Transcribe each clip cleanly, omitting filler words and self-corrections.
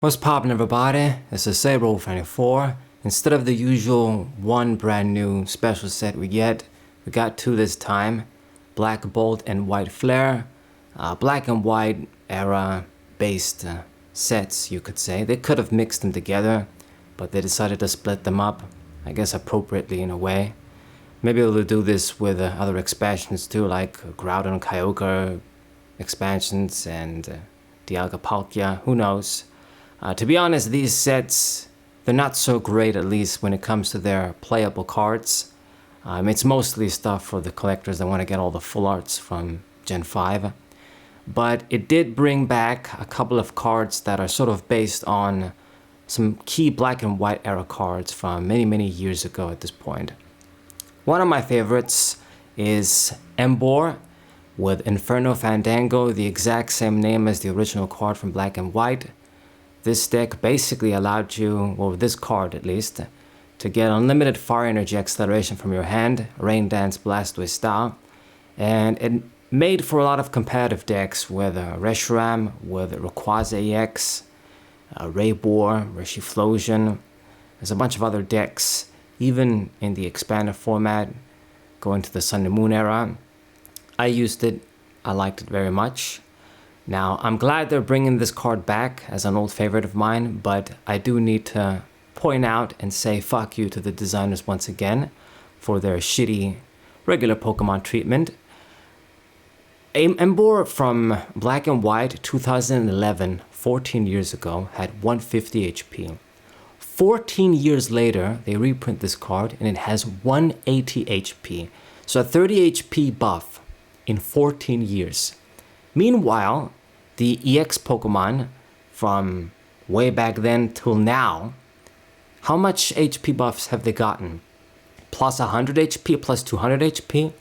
What's poppin', everybody? It's a Saber24. Instead of the usual one brand new special set we get, we got two this time. Black Bolt and White Flare. Black and white era based sets, you could say. They could have mixed them together, but they decided to split them up, I guess appropriately in a way. Maybe we'll do this with other expansions too, like Groudon Kyogre expansions and Dialga Palkia, who knows. To be honest, these sets, they're not so great, at least when it comes to their playable cards. It's mostly stuff for the collectors that want to get all the full arts from Gen 5. But it did bring back a couple of cards that are sort of based on some key black and white era cards from many years ago at this point. One of my favorites is Emboar with Inferno Fandango, the exact same name as the original card from Black and White. This deck basically allowed you, well, this card at least, to get unlimited fire energy acceleration from your hand, Rain Dance Blastoise style, and it made for a lot of competitive decks with Reshiram, with Rayquaza EX, Raybor, Reshiflosion. There's a bunch of other decks, even in the expanded format, going to the Sun and Moon era. I used it, I liked it very much. Now, I'm glad they're bringing this card back as an old favorite of mine, but I do need to point out and say fuck you to the designers once again for their shitty regular Pokemon treatment. Emboar from Black and White 2011, 14 years ago, had 150 HP. 14 years later, they reprint this card and it has 180 HP. So a 30 HP buff in 14 years. Meanwhile, the EX Pokemon from way back then till now, how much HP buffs have they gotten? Plus 100 HP, plus 200 HP?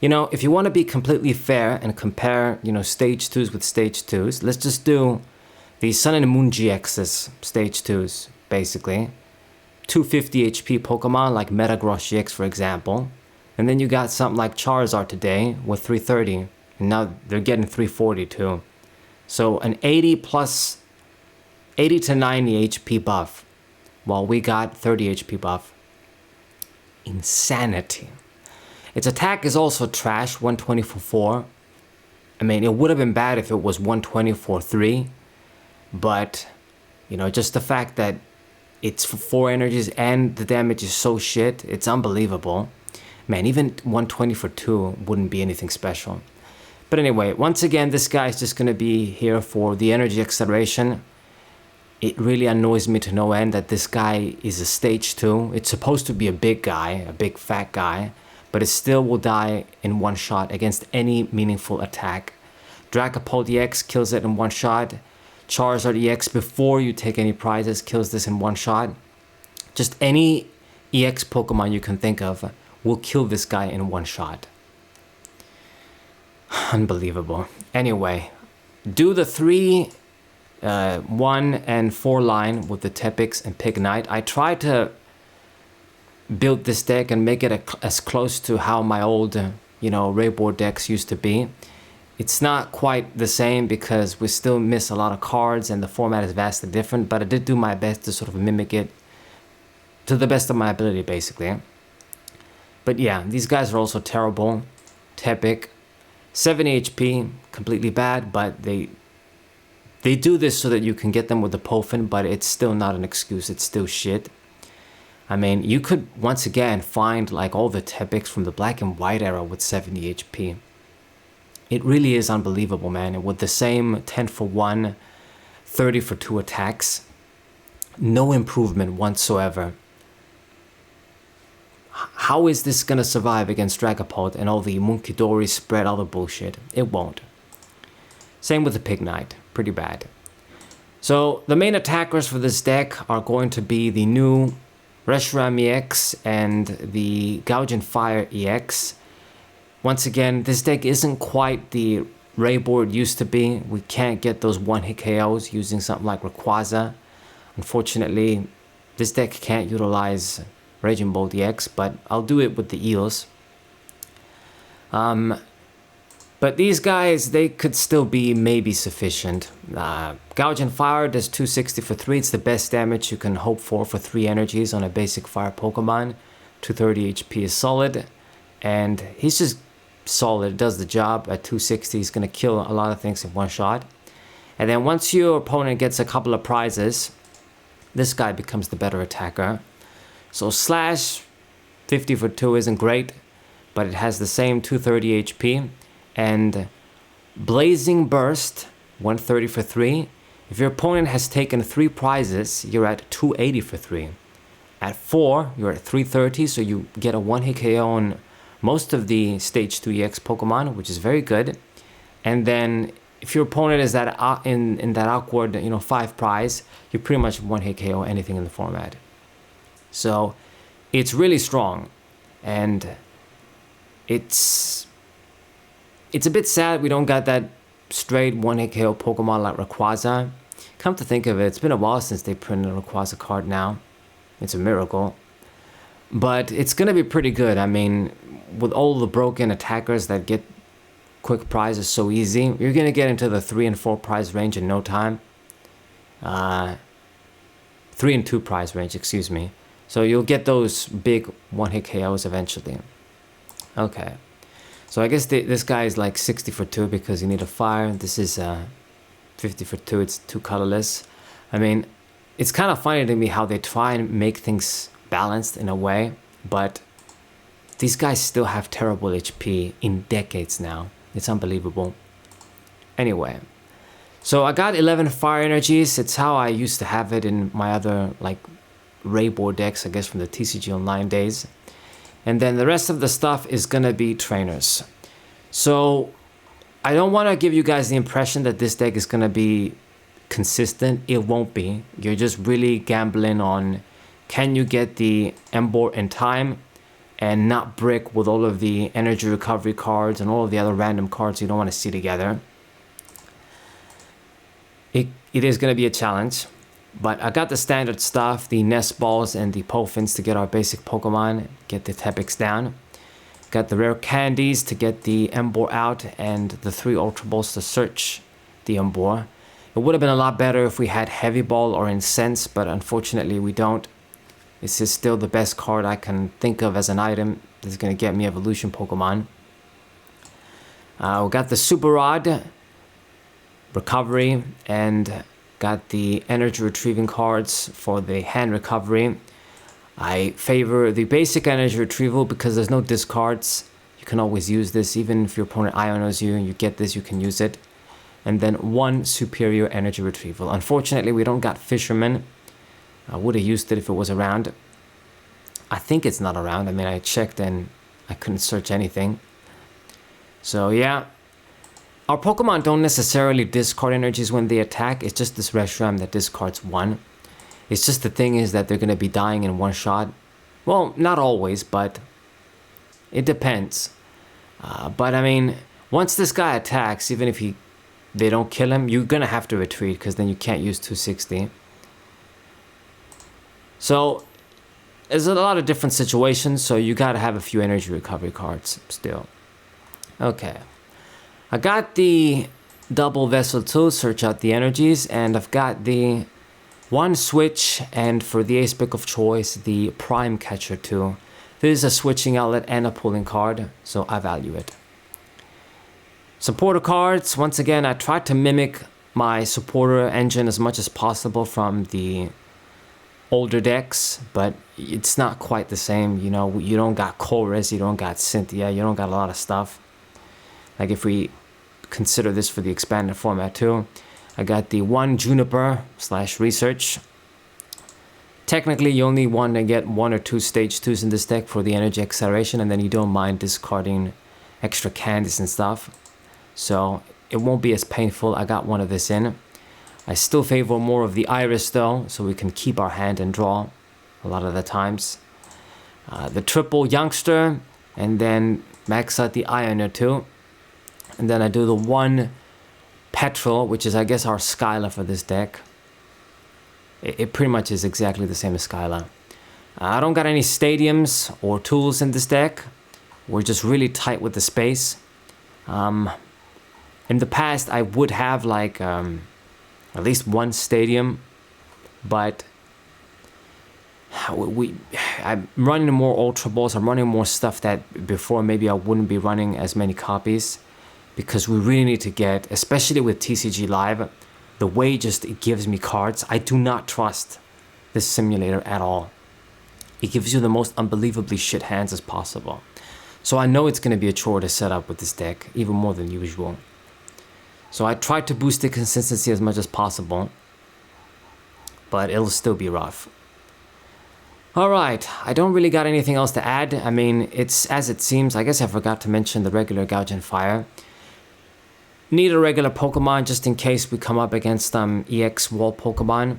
You know, if you want to be completely fair and compare, stage 2s with stage 2s, let's just do the Sun and Moon GXs, stage 2s, basically. 250 HP Pokemon like Metagross GX, for example. And then you got something like Charizard today with 330. And now they're getting 340 too. So an 80 to 90 HP buff, while we got 30 HP buff. Insanity. Its attack is also trash, 120 for 4. I mean, it would have been bad if it was 120 for 3. But, just the fact that it's for 4 energies and the damage is so shit, it's unbelievable. Man, even 120 for 2 wouldn't be anything special. But anyway, once again, this guy is just going to be here for the energy acceleration. It really annoys me to no end that this guy is a stage 2. It's supposed to be a big guy, a big fat guy, but it still will die in one shot against any meaningful attack. Dragapult EX kills it in one shot. Charizard EX, before you take any prizes, kills this in one shot. Just any EX Pokemon you can think of will kill this guy in one shot. Unbelievable. Anyway, do the 3, 1, and 4 line with the Tepix and Pignite. I tried to build this deck and make it as close to how my old, Raybor decks used to be. It's not quite the same because we still miss a lot of cards and the format is vastly different, but I did do my best to sort of mimic it to the best of my ability, basically. But yeah, these guys are also terrible. Tepic. 70 HP, completely bad, but they do this so that you can get them with the Pofin, but it's still not an excuse, it's still shit. I mean, you could, once again, find like all the Tepics from the Black and White era with 70 HP. It really is unbelievable, man. With the same 10 for 1, 30 for 2 attacks, no improvement whatsoever. How is this gonna survive against Dragapult and all the Munkidori spread other bullshit? It won't. Same with the Pignite, pretty bad. So the main attackers for this deck are going to be the new Reshiram EX and the Gaujin Fire EX. Once again, this deck isn't quite the Raybor it used to be. We can't get those one-hit KOs using something like Rayquaza. Unfortunately, this deck can't utilize Raging Bolt EX, but I'll do it with the Eels. But But these guys, they could still be maybe sufficient. Gouge and Fire does 260 for 3. It's the best damage you can hope for 3 energies on a basic fire Pokemon. 230 HP is solid. And he's just solid, does the job. At 260, he's going to kill a lot of things in one shot. And then once your opponent gets a couple of prizes, this guy becomes the better attacker. So Slash 50 for 2 isn't great, but it has the same 230 HP. And Blazing Burst, 130 for 3. If your opponent has taken 3 prizes, you're at 280 for 3. At 4, you're at 330, so you get a 1-hit KO on most of the Stage 2 EX Pokemon, which is very good. And then if your opponent is that in that awkward, 5 prize, you pretty much 1-hit KO anything in the format. So it's really strong, and it's a bit sad we don't got that straight 1-hit KO Pokemon like Rayquaza. Come to think of it, it's been a while since they printed a Rayquaza card now. It's a miracle. But it's going to be pretty good. I mean, with all the broken attackers that get quick prizes so easy, you're going to get into the 3 and 4 prize range in no time. 3 and 2 prize range, excuse me. So you'll get those big 1-hit KOs eventually. Okay. So I guess this guy is like 60 for 2 because you need a fire. This is 50 for 2. It's 2 colorless. I mean, it's kind of funny to me how they try and make things balanced in a way, but these guys still have terrible HP in decades now. It's unbelievable. Anyway, so I got 11 fire energies. It's how I used to have it in my other like Raybor decks, I guess, from the TCG Online days. And then the rest of the stuff is gonna be trainers. So I don't want to give you guys the impression that this deck is gonna be consistent. It won't be. You're just really gambling on, can you get the Emboar in time and not brick with all of the energy recovery cards and all of the other random cards you don't want to see together. It is going to be a challenge, but I got the standard stuff, the nest balls and the Pofins to get our basic Pokemon, get the Tepics down. Got the rare candies to get the Emboar out and the 3 Ultra Balls to search the Emboar. It would have been a lot better if we had Heavy Ball or Incense, but unfortunately we don't. This is still the best card I can think of as an item that's going to get me evolution Pokemon. We got the Super Rod, Recovery, and got the energy retrieving cards for the hand recovery. I favor the basic energy retrieval because there's no discards. You can always use this, even if your opponent Ionos you and you get this, you can use it. And then 1 superior energy retrieval. Unfortunately, we don't got Fisherman. I would have used it if it was around. I think it's not around. I mean, I checked and I couldn't search anything. So yeah, our Pokemon don't necessarily discard energies when they attack. It's just this Reshiram that discards 1. It's just the thing is that they're going to be dying in one shot. Well, not always, but it depends. But I mean, once this guy attacks, even if they don't kill him, you're going to have to retreat because then you can't use 260. So there's a lot of different situations, so you got to have a few energy recovery cards still. Okay. I got the double vessel tool, search out the energies, and I've got the 1 switch, and for the ace pick of choice, the prime catcher tool. This is a switching outlet and a pulling card, so I value it. Supporter cards, once again, I tried to mimic my supporter engine as much as possible from the older decks, but it's not quite the same. You know, you don't got Chorus, you don't got Cynthia, you don't got a lot of stuff. Like if we consider this for the expanded format too, I got the 1 Juniper / Research. Technically, you only want to get 1 or 2 stage 2s in this deck for the energy acceleration, and then you don't mind discarding extra candies and stuff. So it won't be as painful. I got 1 of this in. I still favor more of the Iris though, so we can keep our hand and draw a lot of the times. The triple Youngster, and then max out the Ioner too. And then I do the 1 Petrol, which is I guess our Skyla for this deck. It pretty much is exactly the same as Skyla. I don't got any stadiums or tools in this deck. We're just really tight with the space. In the past, I would have like at least one stadium, but I'm running more Ultra Balls. I'm running more stuff that before maybe I wouldn't be running as many copies, because we really need to get, especially with TCG Live, the way just it gives me cards. I do not trust this simulator at all. It gives you the most unbelievably shit hands as possible. So I know it's going to be a chore to set up with this deck, even more than usual. So I tried to boost the consistency as much as possible, but it'll still be rough. Alright, I don't really got anything else to add. I mean, it's as it seems. I guess I forgot to mention the regular Gouge and Fire. Need a regular Pokemon just in case we come up against EX wall Pokemon.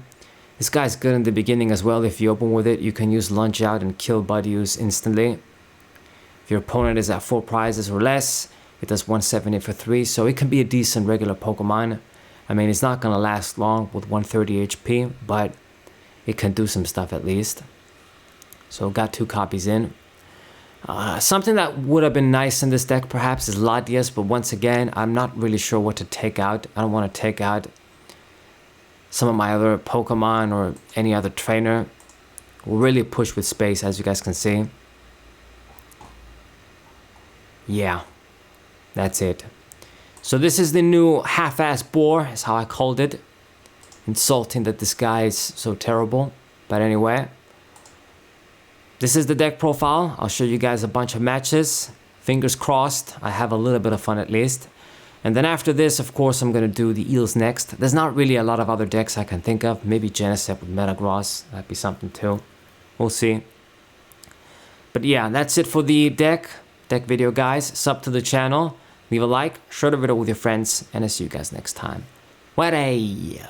This guy's good in the beginning as well. If you open with it, you can use Lunge Out and kill Buddies instantly. If your opponent is at 4 prizes or less, it does 170 for 3, so it can be a decent regular Pokemon. I mean, it's not gonna last long with 130 HP, but it can do some stuff at least. So got 2 copies in. Something that would have been nice in this deck perhaps is Latias, but once again, I'm not really sure what to take out. I don't want to take out some of my other Pokemon or any other trainer. We'll really push with space, as you guys can see. Yeah, that's it. So this is the new half-ass boar, is how I called it. Insulting that this guy is so terrible, but anyway. This is the deck profile. I'll show you guys a bunch of matches. Fingers crossed, I have a little bit of fun at least. And then after this, of course, I'm going to do the Eels next. There's not really a lot of other decks I can think of. Maybe Genesect with Metagross, that'd be something too. We'll see. But yeah, that's it for the deck video, guys. Sub to the channel, leave a like, share the video with your friends, and I'll see you guys next time. What a